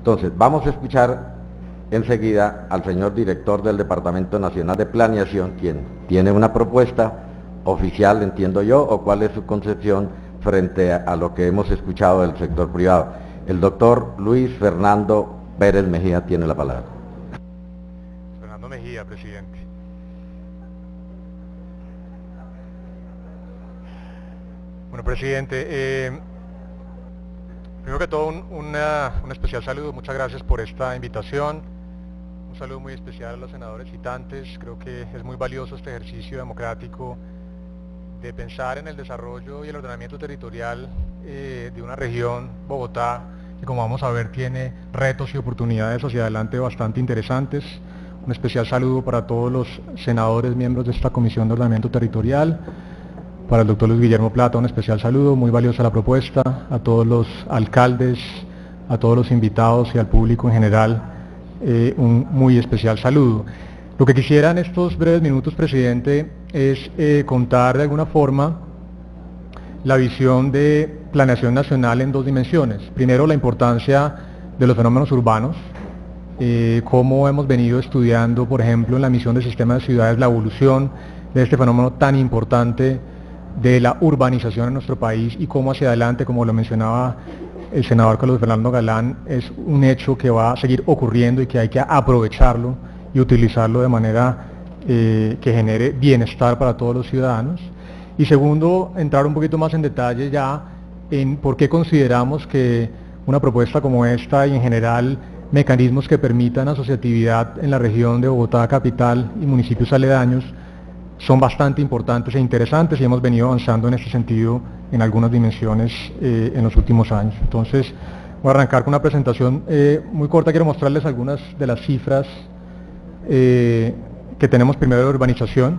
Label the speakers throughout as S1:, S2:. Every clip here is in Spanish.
S1: Entonces, vamos a escuchar enseguida al señor director del Departamento Nacional de Planeación, quien tiene una propuesta oficial, entiendo yo, o cuál es su concepción frente a lo que hemos escuchado del sector privado. El doctor Luis Fernando Pérez Mejía tiene la palabra.
S2: Fernando Mejía, presidente. Bueno, presidente, primero que todo un especial saludo, muchas gracias por esta invitación, un saludo muy especial a los senadores citantes. Creo que es muy valioso este ejercicio democrático de pensar en el desarrollo y el ordenamiento territorial de una región, Bogotá, que como vamos a ver tiene retos y oportunidades hacia adelante bastante interesantes. Un especial saludo para todos los senadores miembros de esta Comisión de Ordenamiento Territorial. Para el doctor Luis Guillermo Plata, un especial saludo, muy valiosa la propuesta, a todos los alcaldes, a todos los invitados y al público en general, un muy especial saludo. Lo que quisiera en estos breves minutos, presidente, es contar de alguna forma la visión de planeación nacional en dos dimensiones. Primero, la importancia de los fenómenos urbanos, cómo hemos venido estudiando, por ejemplo, en la misión del sistema de ciudades, la evolución de este fenómeno tan importante de la urbanización en nuestro país y cómo hacia adelante, como lo mencionaba el senador Carlos Fernando Galán, es un hecho que va a seguir ocurriendo y que hay que aprovecharlo y utilizarlo de manera que genere bienestar para todos los ciudadanos. Y segundo, entrar un poquito más en detalle ya en por qué consideramos que una propuesta como esta y en general mecanismos que permitan asociatividad en la región de Bogotá capital y municipios aledaños son bastante importantes e interesantes y hemos venido avanzando en este sentido en algunas dimensiones en los últimos años. Entonces, voy a arrancar con una presentación muy corta. Quiero mostrarles algunas de las cifras que tenemos primero de urbanización.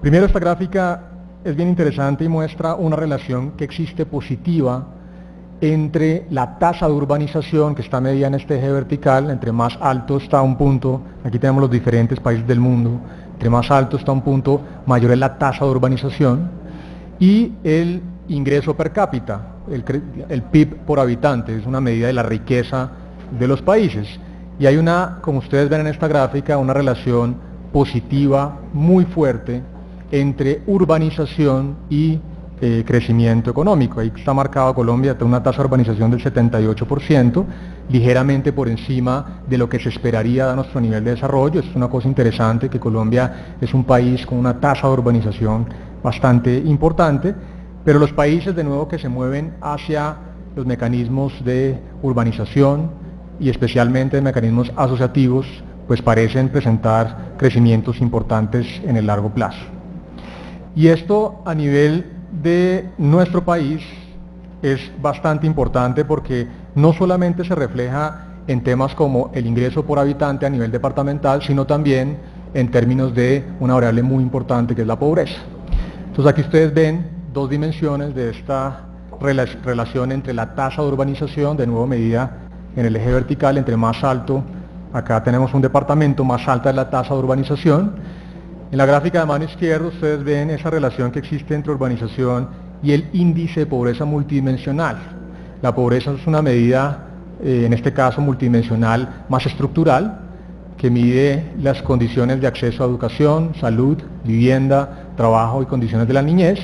S2: Primero, esta gráfica es bien interesante y muestra una relación que existe positiva entre la tasa de urbanización, que está medida en este eje vertical. Entre más alto está un punto, aquí tenemos los diferentes países del mundo, entre más alto está un punto, mayor es la tasa de urbanización, y el ingreso per cápita, el PIB por habitante, es una medida de la riqueza de los países. Y hay como ustedes ven en esta gráfica, una relación positiva muy fuerte entre urbanización y crecimiento económico. Ahí está marcado Colombia, tiene una tasa de urbanización del 78%, ligeramente por encima de lo que se esperaría de nuestro nivel de desarrollo. Es una cosa interesante que Colombia es un país con una tasa de urbanización bastante importante, pero los países de nuevo que se mueven hacia los mecanismos de urbanización y especialmente mecanismos asociativos, pues parecen presentar crecimientos importantes en el largo plazo. Y esto a nivel de nuestro país es bastante importante porque no solamente se refleja en temas como el ingreso por habitante a nivel departamental, sino también en términos de una variable muy importante que es la pobreza. Entonces aquí ustedes ven dos dimensiones de esta relación entre la tasa de urbanización, de nuevo medida en el eje vertical, entre más alto, acá tenemos un departamento, más alta es la tasa de urbanización. En la gráfica de mano izquierda ustedes ven esa relación que existe entre urbanización y el índice de pobreza multidimensional. La pobreza es una medida, en este caso multidimensional, más estructural, que mide las condiciones de acceso a educación, salud, vivienda, trabajo y condiciones de la niñez.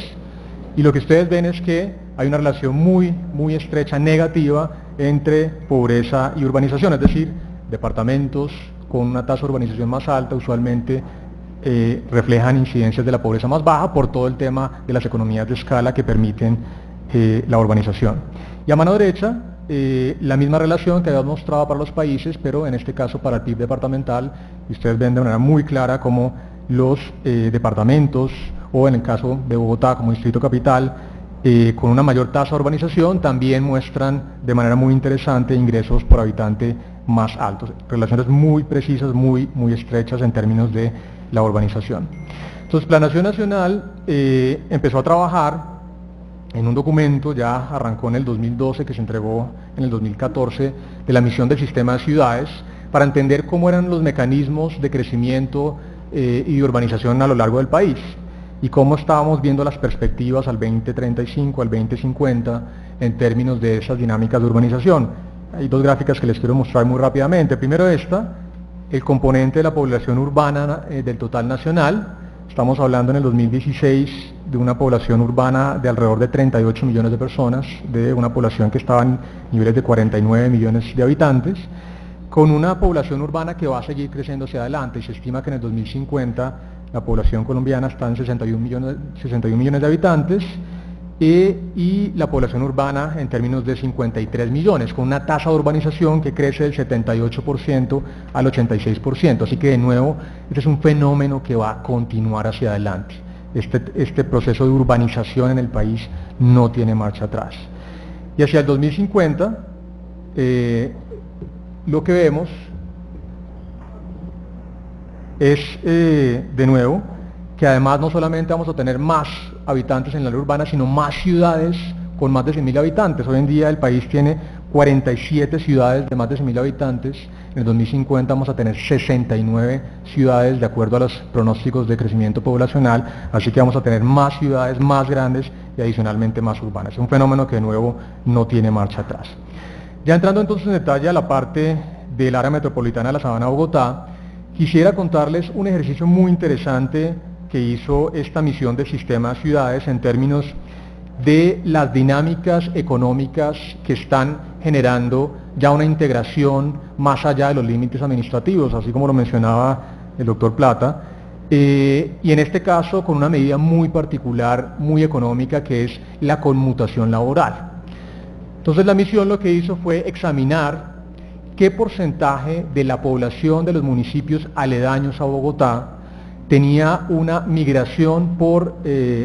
S2: Y lo que ustedes ven es que hay una relación muy estrecha, negativa, entre pobreza y urbanización, es decir, departamentos con una tasa de urbanización más alta usualmente reflejan incidencias de la pobreza más baja por todo el tema de las economías de escala que permiten la urbanización. Y a mano derecha, la misma relación que habíamos mostrado para los países, pero en este caso para el PIB departamental, y ustedes ven de manera muy clara cómo los departamentos, o en el caso de Bogotá como distrito capital, con una mayor tasa de urbanización, también muestran de manera muy interesante ingresos por habitante más altos. Relaciones muy precisas, muy estrechas en términos de la urbanización. Entonces, Planeación Nacional empezó a trabajar en un documento, ya arrancó en el 2012, que se entregó en el 2014, de la misión del sistema de ciudades, para entender cómo eran los mecanismos de crecimiento y de urbanización a lo largo del país, y cómo estábamos viendo las perspectivas al 2035, al 2050, en términos de esas dinámicas de urbanización. hay dos gráficas que les quiero mostrar muy rápidamente. Primero esta, el componente de la población urbana del total nacional. Estamos hablando en el 2016 de una población urbana de alrededor de 38 millones de personas, de una población que estaba en niveles de 49 millones de habitantes, con una población urbana que va a seguir creciendo hacia adelante, y se estima que en el 2050 la población colombiana está en 61 millones de habitantes, y la población urbana en términos de 53 millones, con una tasa de urbanización que crece del 78% al 86%. Así que de nuevo, este es un fenómeno que va a continuar hacia adelante. Este proceso de urbanización en el país no tiene marcha atrás. Y hacia el 2050, lo que vemos es, de nuevo, que además no solamente vamos a tener más habitantes en la área urbana, sino más ciudades con más de 100.000 habitantes. Hoy en día el país tiene 47 ciudades de más de 100.000 habitantes. En el 2050 vamos a tener 69 ciudades de acuerdo a los pronósticos de crecimiento poblacional, así que vamos a tener más ciudades más grandes y adicionalmente más urbanas. Es un fenómeno que de nuevo no tiene marcha atrás. Ya entrando entonces en detalle a la parte del área metropolitana de la Sabana de Bogotá, quisiera contarles un ejercicio muy interesante que hizo esta misión de Sistema Ciudades en términos de las dinámicas económicas que están generando ya una integración más allá de los límites administrativos, así como lo mencionaba el doctor Plata, y en este caso con una medida muy particular, muy económica, que es la conmutación laboral. Entonces la misión lo que hizo fue examinar qué porcentaje de la población de los municipios aledaños a Bogotá tenía una migración por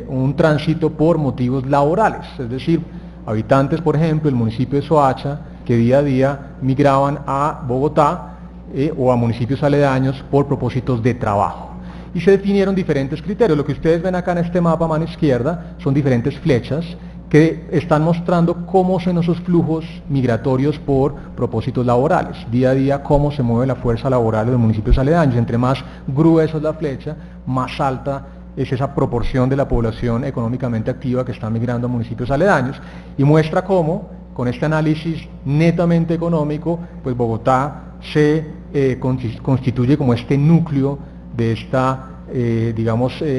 S2: un tránsito por motivos laborales, es decir, habitantes, por ejemplo, del municipio de Soacha, que día a día migraban a Bogotá o a municipios aledaños por propósitos de trabajo. Y se definieron diferentes criterios. Lo que ustedes ven acá en este mapa a mano izquierda son diferentes flechas que están mostrando cómo son esos flujos migratorios por propósitos laborales. Día a día, cómo se mueve la fuerza laboral de los municipios aledaños. Entre más gruesa es la flecha, más alta es esa proporción de la población económicamente activa que está migrando a municipios aledaños. Y muestra cómo, con este análisis netamente económico, pues Bogotá se constituye como este núcleo de esta,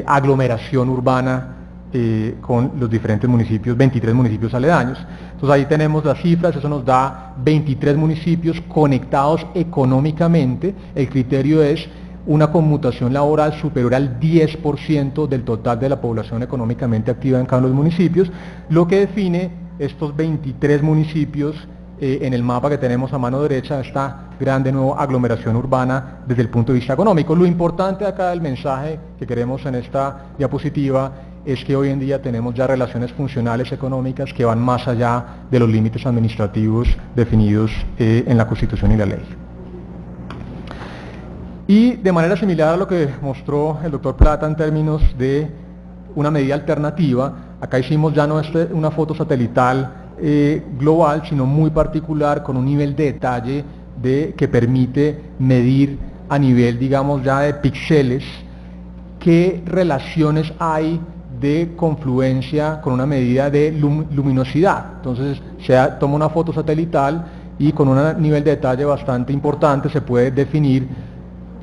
S2: aglomeración urbana con los diferentes municipios, 23 municipios aledaños. Entonces ahí tenemos las cifras, eso nos da 23 municipios conectados económicamente. El criterio es una conmutación laboral superior al 10% del total de la población económicamente activa en cada uno de los municipios, lo que define estos 23 municipios en el mapa que tenemos a mano derecha, esta gran de nuevo aglomeración urbana desde el punto de vista económico. Lo importante acá del mensaje que queremos en esta diapositiva es que hoy en día tenemos ya relaciones funcionales económicas que van más allá de los límites administrativos definidos en la Constitución y la ley. Y de manera similar a lo que mostró el doctor Plata en términos de una medida alternativa, acá hicimos ya no una foto satelital global, sino muy particular, con un nivel de detalle que permite medir a nivel, digamos, ya de píxeles, qué relaciones hay de confluencia con una medida de luminosidad. Entonces se toma una foto satelital y con un nivel de detalle bastante importante se puede definir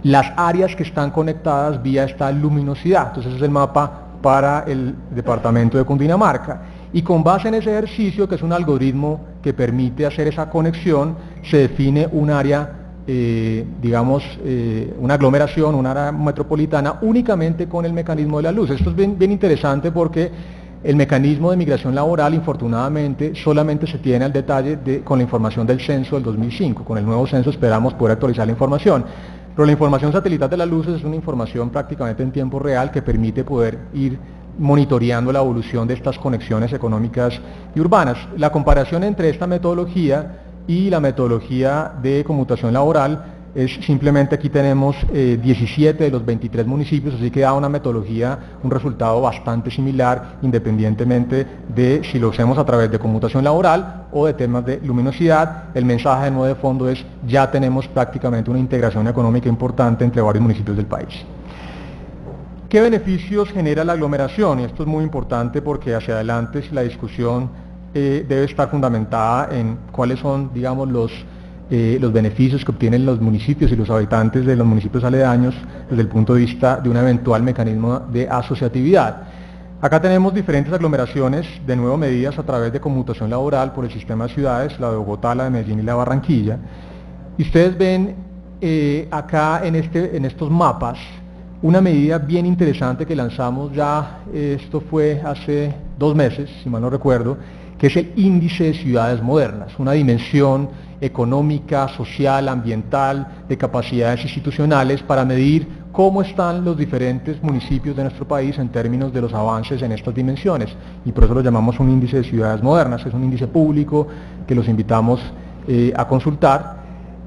S2: las áreas que están conectadas vía esta luminosidad. Entonces ese es el mapa para el departamento de Cundinamarca. Y con base en ese ejercicio, que es un algoritmo que permite hacer esa conexión, se define un área, una aglomeración, un área metropolitana únicamente con el mecanismo de la luz. Esto es bien interesante porque el mecanismo de migración laboral, infortunadamente, solamente se tiene al detalle con la información del censo del 2005. Con el nuevo censo esperamos poder actualizar la información. Pero la información satelital de las luces es una información prácticamente en tiempo real que permite poder ir monitoreando la evolución de estas conexiones económicas y urbanas. La comparación entre esta metodología y la metodología de conmutación laboral es simplemente, aquí tenemos 17 de los 23 municipios, así que da una metodología, un resultado bastante similar, independientemente de si lo hacemos a través de conmutación laboral o de temas de luminosidad. El mensaje de nuevo de fondo es: ya tenemos prácticamente una integración económica importante entre varios municipios del país. ¿Qué beneficios genera la aglomeración? Y esto es muy importante porque hacia adelante, si la discusión debe estar fundamentada en cuáles son, digamos, los beneficios que obtienen los municipios y los habitantes de los municipios aledaños desde el punto de vista de un eventual mecanismo de asociatividad. Acá tenemos diferentes aglomeraciones, de nuevo medidas a través de conmutación laboral por el sistema de ciudades, la de Bogotá, la de Medellín y la de Barranquilla. Y ustedes ven acá en estos mapas una medida bien interesante que lanzamos ya, esto fue hace 2 meses, si mal no recuerdo, que es el índice de ciudades modernas, una dimensión económica, social, ambiental, de capacidades institucionales para medir cómo están los diferentes municipios de nuestro país en términos de los avances en estas dimensiones. Y por eso lo llamamos un índice de ciudades modernas, es un índice público que los invitamos a consultar.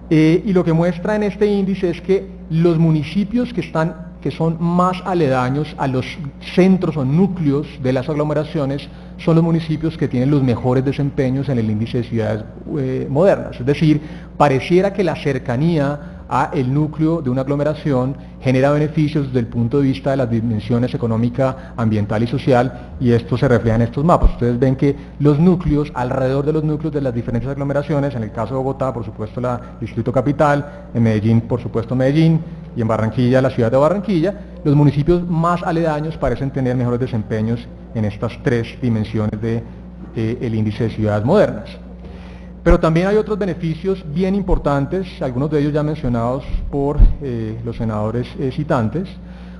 S2: Y lo que muestra en este índice es que los municipios que son más aledaños a los centros o núcleos de las aglomeraciones son los municipios que tienen los mejores desempeños en el índice de ciudades modernas. Es decir, pareciera que la cercanía a el núcleo de una aglomeración genera beneficios desde el punto de vista de las dimensiones económica, ambiental y social, y esto se refleja en estos mapas. Ustedes ven que los núcleos, alrededor de los núcleos de las diferentes aglomeraciones, en el caso de Bogotá, por supuesto, el Distrito Capital, en Medellín, por supuesto, Medellín, y en Barranquilla, la ciudad de Barranquilla, los municipios más aledaños parecen tener mejores desempeños en estas 3 dimensiones del índice de ciudades modernas. Pero también hay otros beneficios bien importantes, algunos de ellos ya mencionados por los senadores citantes.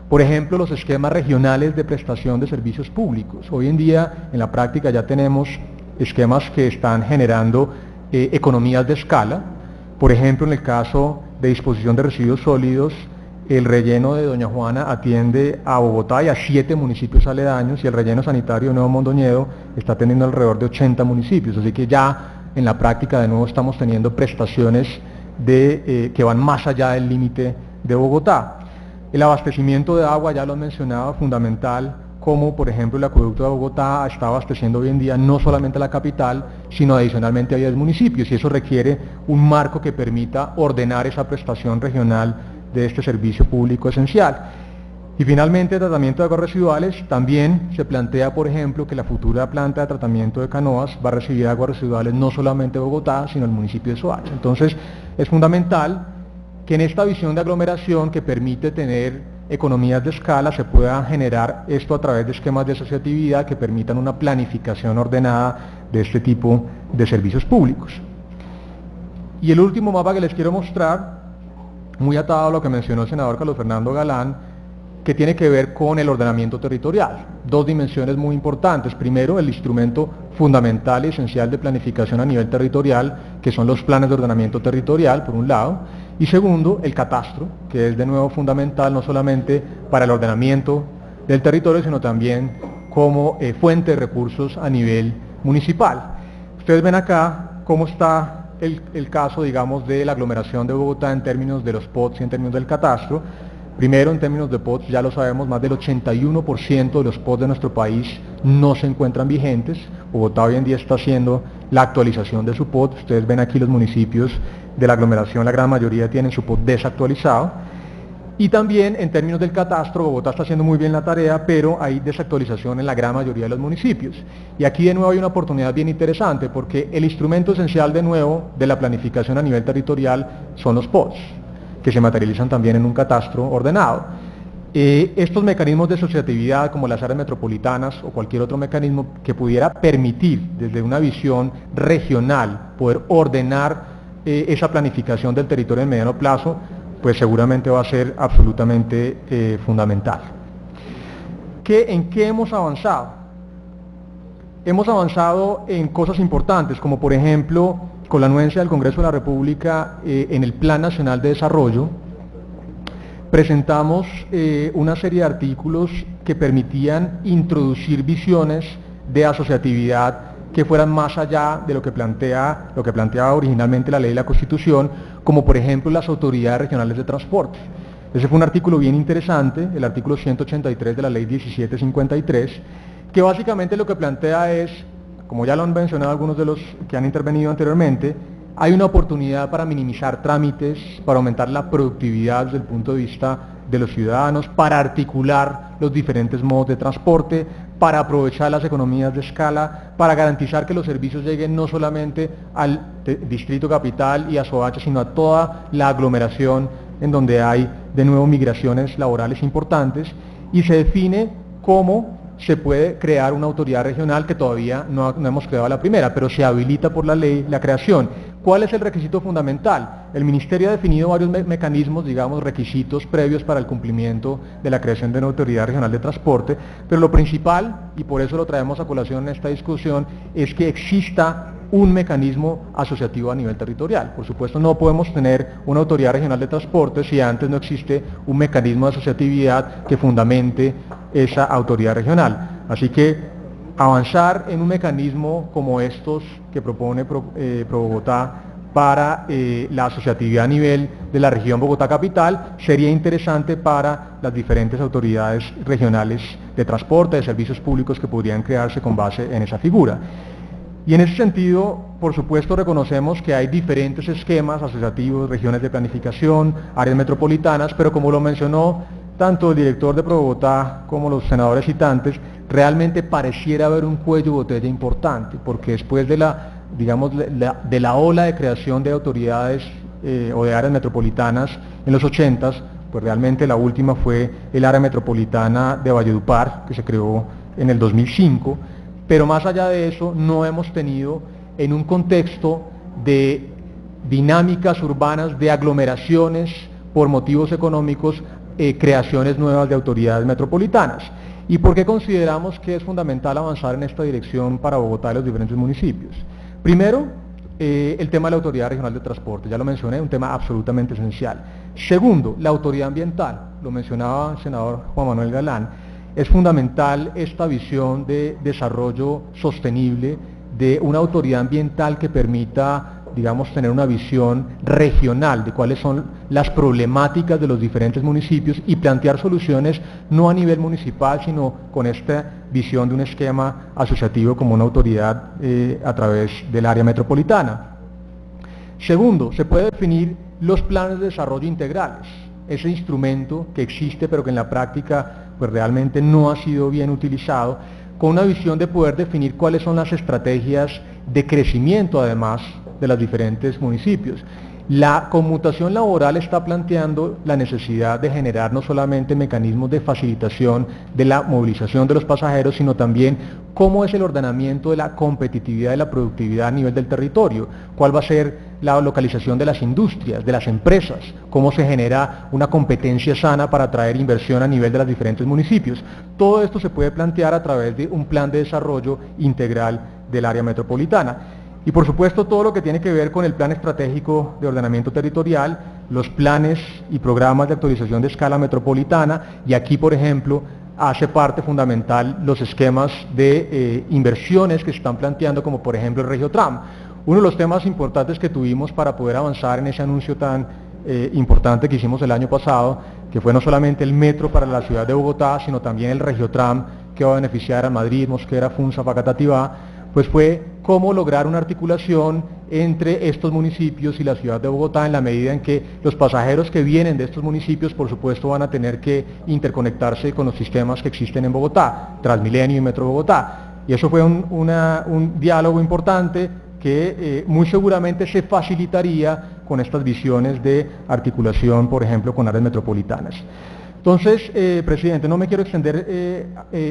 S2: Por ejemplo, los esquemas regionales de prestación de servicios públicos. Hoy en día, en la práctica, ya tenemos esquemas que están generando economías de escala. Por ejemplo, en el caso de disposición de residuos sólidos, el relleno de Doña Juana atiende a Bogotá y a 7 municipios aledaños, y el relleno sanitario de Nuevo Mondoñedo está atendiendo alrededor de 80 municipios, así que ya en la práctica de nuevo estamos teniendo prestaciones que van más allá del límite de Bogotá. El abastecimiento de agua, ya lo he mencionado, fundamental, como por ejemplo el acueducto de Bogotá está abasteciendo hoy en día no solamente a la capital, sino adicionalmente a 10 municipios, y eso requiere un marco que permita ordenar esa prestación regional de este servicio público esencial. Y finalmente, el tratamiento de aguas residuales, también se plantea, por ejemplo, que la futura planta de tratamiento de Canoas va a recibir aguas residuales no solamente de Bogotá, sino el municipio de Soacha. Entonces, es fundamental que en esta visión de aglomeración que permite tener economías de escala se pueda generar esto a través de esquemas de asociatividad que permitan una planificación ordenada de este tipo de servicios públicos. Y el último mapa que les quiero mostrar, muy atado a lo que mencionó el senador Carlos Fernando Galán, que tiene que ver con el ordenamiento territorial. 2 dimensiones muy importantes. Primero, el instrumento fundamental y esencial de planificación a nivel territorial, que son los planes de ordenamiento territorial, por un lado, y segundo, el catastro, que es de nuevo fundamental no solamente para el ordenamiento del territorio, sino también como fuente de recursos a nivel municipal. Ustedes ven acá cómo está el caso, digamos, de la aglomeración de Bogotá en términos de los POTS y en términos del catastro. Primero, en términos de POTS, ya lo sabemos, más del 81% de los POTS de nuestro país no se encuentran vigentes. Bogotá hoy en día está haciendo la actualización de su POT. Ustedes ven aquí los municipios de la aglomeración, la gran mayoría tienen su POT desactualizado. Y también, en términos del catastro, Bogotá está haciendo muy bien la tarea, pero hay desactualización en la gran mayoría de los municipios. Y aquí de nuevo hay una oportunidad bien interesante, porque el instrumento esencial de nuevo de la planificación a nivel territorial son los POTS, que se materializan también en un catastro ordenado. Estos mecanismos de asociatividad, como las áreas metropolitanas o cualquier otro mecanismo que pudiera permitir, desde una visión regional, poder ordenar esa planificación del territorio en mediano plazo, pues seguramente va a ser absolutamente fundamental. ¿En qué hemos avanzado? Hemos avanzado en cosas importantes, como por ejemplo, con la anuencia del Congreso de la República en el Plan Nacional de Desarrollo, presentamos una serie de artículos que permitían introducir visiones de asociatividad que fueran más allá de lo que planteaba originalmente la ley y la Constitución, como por ejemplo las autoridades regionales de transporte. Ese fue un artículo bien interesante, el artículo 183 de la ley 1753, que básicamente lo que plantea es, como ya lo han mencionado algunos de los que han intervenido anteriormente, hay una oportunidad para minimizar trámites, para aumentar la productividad desde el punto de vista de los ciudadanos, para articular los diferentes modos de transporte, para aprovechar las economías de escala, para garantizar que los servicios lleguen no solamente al distrito capital y a Soacha, sino a toda la aglomeración en donde hay de nuevo migraciones laborales importantes, y se define cómo se puede crear una autoridad regional, que todavía no hemos creado la primera, pero se habilita por la ley la creación. ¿Cuál es el requisito fundamental? El Ministerio ha definido varios mecanismos, digamos, requisitos previos para el cumplimiento de la creación de una autoridad regional de transporte, pero lo principal, y por eso lo traemos a colación en esta discusión, es que exista un mecanismo asociativo a nivel territorial. Por supuesto, no podemos tener una autoridad regional de transporte si antes no existe un mecanismo de asociatividad que fundamente esa autoridad regional. Así que avanzar en un mecanismo como estos que propone ProBogotá para la asociatividad a nivel de la región Bogotá Capital sería interesante para las diferentes autoridades regionales de transporte, de servicios públicos que podrían crearse con base en esa figura. Y en ese sentido, por supuesto, reconocemos que hay diferentes esquemas asociativos, regiones de planificación, áreas metropolitanas, pero como lo mencionó tanto el director de ProBogotá como los senadores citantes, realmente pareciera haber un cuello de botella importante, porque después de la ola de creación de autoridades o de áreas metropolitanas en los 80s, pues realmente la última fue el área metropolitana de Valledupar, que se creó en el 2005, pero más allá de eso no hemos tenido en un contexto de dinámicas urbanas, de aglomeraciones por motivos económicos, creaciones nuevas de autoridades metropolitanas. ¿Y por qué consideramos que es fundamental avanzar en esta dirección para Bogotá y los diferentes municipios? Primero, el tema de la Autoridad Regional de Transporte, ya lo mencioné, un tema absolutamente esencial. Segundo, la autoridad ambiental, lo mencionaba el senador Juan Manuel Galán, es fundamental esta visión de desarrollo sostenible, de una autoridad ambiental que permita, digamos, tener una visión regional de cuáles son las problemáticas de los diferentes municipios y plantear soluciones no a nivel municipal, sino con esta visión de un esquema asociativo como una autoridad a través del área metropolitana. Segundo, se puede definir los planes de desarrollo integrales, ese instrumento que existe pero que en la práctica pues realmente no ha sido bien utilizado, con una visión de poder definir cuáles son las estrategias de crecimiento además de los diferentes municipios. La conmutación laboral está planteando la necesidad de generar no solamente mecanismos de facilitación de la movilización de los pasajeros, sino también cómo es el ordenamiento de la competitividad y la productividad a nivel del territorio, cuál va a ser la localización de las industrias, de las empresas, cómo se genera una competencia sana para atraer inversión a nivel de los diferentes municipios. Todo esto se puede plantear a través de un plan de desarrollo integral del área metropolitana. Y por supuesto todo lo que tiene que ver con el plan estratégico de ordenamiento territorial, los planes y programas de actualización de escala metropolitana, y aquí por ejemplo hace parte fundamental los esquemas de inversiones que se están planteando, como por ejemplo el Regiotram. Uno de los temas importantes que tuvimos para poder avanzar en ese anuncio tan importante que hicimos el año pasado, que fue no solamente el metro para la ciudad de Bogotá, sino también el Regiotram que va a beneficiar a Madrid, Mosquera, Funza, Facatativá, pues fue cómo lograr una articulación entre estos municipios y la ciudad de Bogotá, en la medida en que los pasajeros que vienen de estos municipios por supuesto van a tener que interconectarse con los sistemas que existen en Bogotá, Transmilenio y Metro Bogotá. Y eso fue un diálogo importante que muy seguramente se facilitaría con estas visiones de articulación, por ejemplo, con áreas metropolitanas. Entonces, presidente, no me quiero extender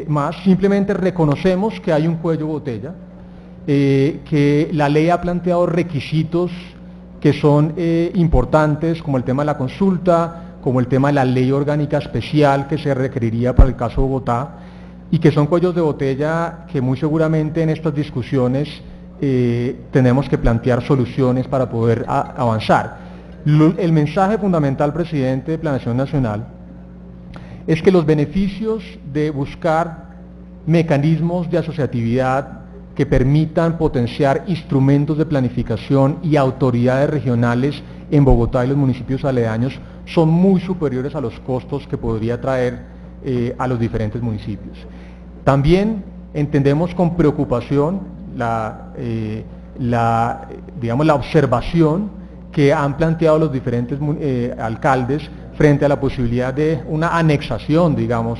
S2: más, simplemente reconocemos que hay un cuello de botella, que la ley ha planteado requisitos que son importantes, como el tema de la consulta, como el tema de la ley orgánica especial que se requeriría para el caso de Bogotá, y que son cuellos de botella que muy seguramente en estas discusiones tenemos que plantear soluciones para poder avanzar. El mensaje fundamental, presidente, de Planeación Nacional es que los beneficios de buscar mecanismos de asociatividad que permitan potenciar instrumentos de planificación y autoridades regionales en Bogotá y los municipios aledaños son muy superiores a los costos que podría traer a los diferentes municipios. También entendemos con preocupación la observación que han planteado los diferentes alcaldes frente a la posibilidad de una anexación, digamos,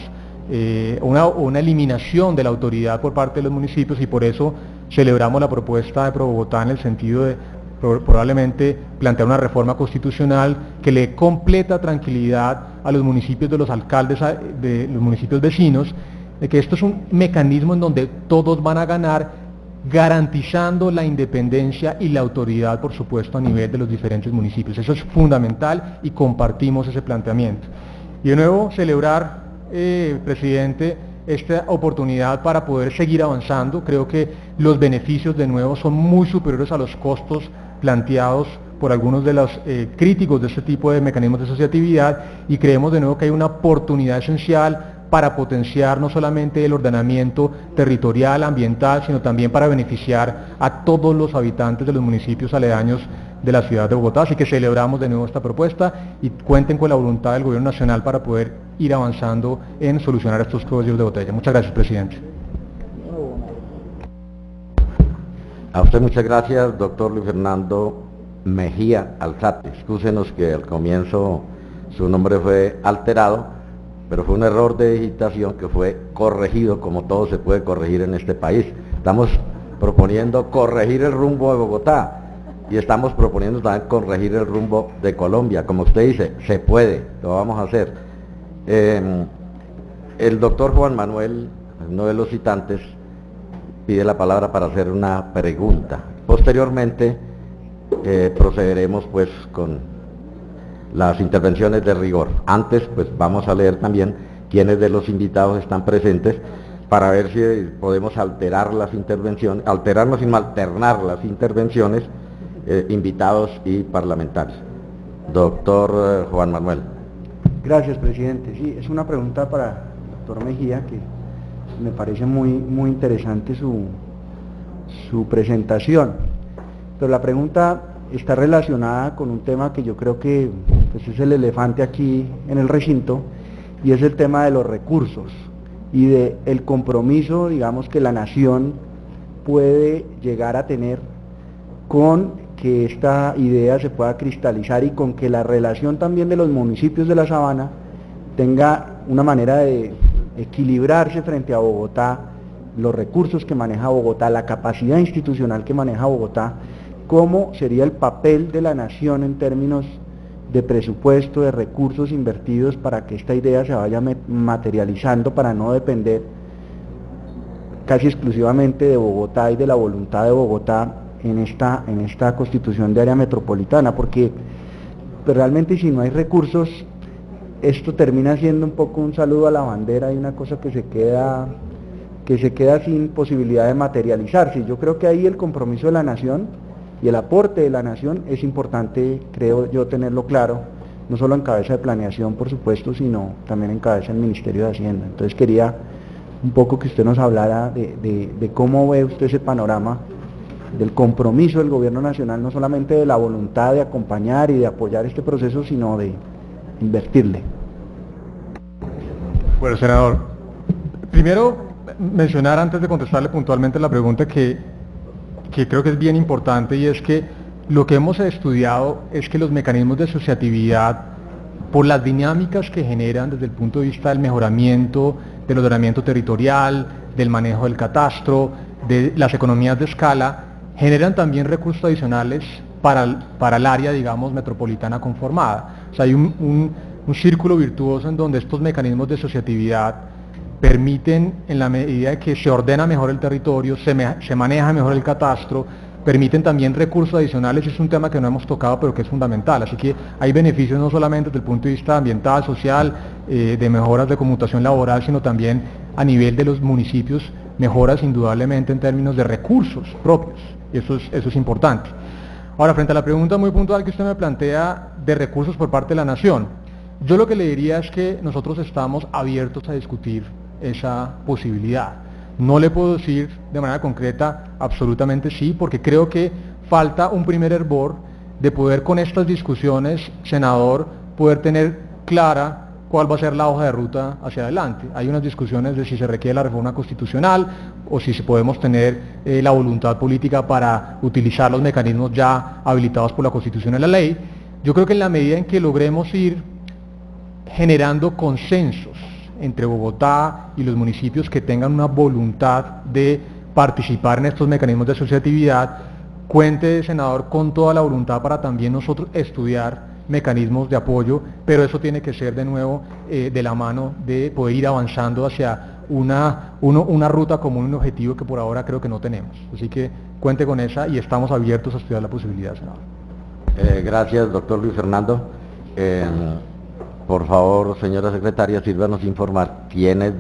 S2: una eliminación de la autoridad por parte de los municipios, y por eso celebramos la propuesta de ProBogotá en el sentido de probablemente plantear una reforma constitucional que le dé completa tranquilidad a los municipios de los alcaldes de los municipios vecinos, de que esto es un mecanismo en donde todos van a ganar, garantizando la independencia y la autoridad, por supuesto, a nivel de los diferentes municipios. Eso es fundamental y compartimos ese planteamiento. Y de nuevo celebrar, presidente, esta oportunidad para poder seguir avanzando. Creo que los beneficios de nuevo son muy superiores a los costos planteados por algunos de los críticos de este tipo de mecanismos de asociatividad, y creemos de nuevo que hay una oportunidad esencial para potenciar no solamente el ordenamiento territorial, ambiental, sino también para beneficiar a todos los habitantes de los municipios aledaños de la ciudad de Bogotá. Así que celebramos de nuevo esta propuesta y cuenten con la voluntad del Gobierno Nacional para poder ir avanzando en solucionar estos cuellos de botella. Muchas gracias, presidente.
S1: A usted muchas gracias, doctor Luis Fernando Mejía Alzate. Excúsenos que al comienzo su nombre fue alterado, pero fue un error de digitación que fue corregido, como todo se puede corregir en este país. Estamos proponiendo corregir el rumbo de Bogotá y estamos proponiendo también corregir el rumbo de Colombia. Como usted dice, se puede, lo vamos a hacer. El doctor Juan Manuel, uno de los citantes, pide la palabra para hacer una pregunta. Posteriormente procederemos pues con las intervenciones de rigor. Antes pues vamos a leer también quiénes de los invitados están presentes para ver si podemos alterar las intervenciones, alternar las intervenciones, invitados y parlamentarios. Doctor Juan Manuel.
S3: Gracias, presidente. Sí, es una pregunta para el doctor Mejía, que me parece muy interesante su presentación, pero la pregunta está relacionada con un tema que yo creo que pues, es el elefante aquí en el recinto, y es el tema de los recursos y de el compromiso, digamos, que la nación puede llegar a tener con que esta idea se pueda cristalizar y con que la relación también de los municipios de la Sabana tenga una manera de equilibrarse frente a Bogotá, los recursos que maneja Bogotá, la capacidad institucional que maneja Bogotá, cómo sería el papel de la nación en términos de presupuesto, de recursos invertidos para que esta idea se vaya materializando, para no depender casi exclusivamente de Bogotá y de la voluntad de Bogotá en esta constitución de área metropolitana, porque pues, realmente si no hay recursos, esto termina siendo un poco un saludo a la bandera y una cosa que se queda sin posibilidad de materializarse. Yo creo que ahí el compromiso de la nación y el aporte de la nación es importante, creo yo, tenerlo claro, no solo en cabeza de planeación, por supuesto, sino también en cabeza del Ministerio de Hacienda. Entonces quería un poco que usted nos hablara de cómo ve usted ese panorama del compromiso del Gobierno Nacional, no solamente de la voluntad de acompañar y de apoyar este proceso, sino de invertirle.
S2: Bueno, senador, primero mencionar, antes de contestarle puntualmente la pregunta, que creo que es bien importante, y es que lo que hemos estudiado es que los mecanismos de asociatividad, por las dinámicas que generan desde el punto de vista del mejoramiento del ordenamiento territorial, del manejo del catastro, de las economías de escala, generan también recursos adicionales para el área, digamos, metropolitana conformada. O sea, hay un círculo virtuoso en donde estos mecanismos de asociatividad permiten, en la medida que se ordena mejor el territorio, se maneja mejor el catastro, permiten también recursos adicionales. Es un tema que no hemos tocado, pero que es fundamental. Así que hay beneficios no solamente desde el punto de vista ambiental, social, de mejoras de conmutación laboral, sino también a nivel de los municipios, mejoras indudablemente en términos de recursos propios. Eso es importante. Ahora, frente a la pregunta muy puntual que usted me plantea de recursos por parte de la nación, yo lo que le diría es que nosotros estamos abiertos a discutir esa posibilidad. No le puedo decir de manera concreta absolutamente sí, porque creo que falta un primer hervor de poder, con estas discusiones, senador, poder tener clara cuál va a ser la hoja de ruta hacia adelante. Hay unas discusiones de si se requiere la reforma constitucional o si podemos tener la voluntad política para utilizar los mecanismos ya habilitados por la Constitución y la ley. Yo creo que en la medida en que logremos ir generando consensos entre Bogotá y los municipios que tengan una voluntad de participar en estos mecanismos de asociatividad, cuente, senador, con toda la voluntad para también nosotros estudiar mecanismos de apoyo, pero eso tiene que ser de nuevo de la mano de poder ir avanzando hacia una ruta común, un objetivo que por ahora creo que no tenemos. Así que cuente con esa y estamos abiertos a estudiar la posibilidad, senador.
S1: Gracias, doctor Luis Fernando. Por favor, señora secretaria, sírvanos informar quiénes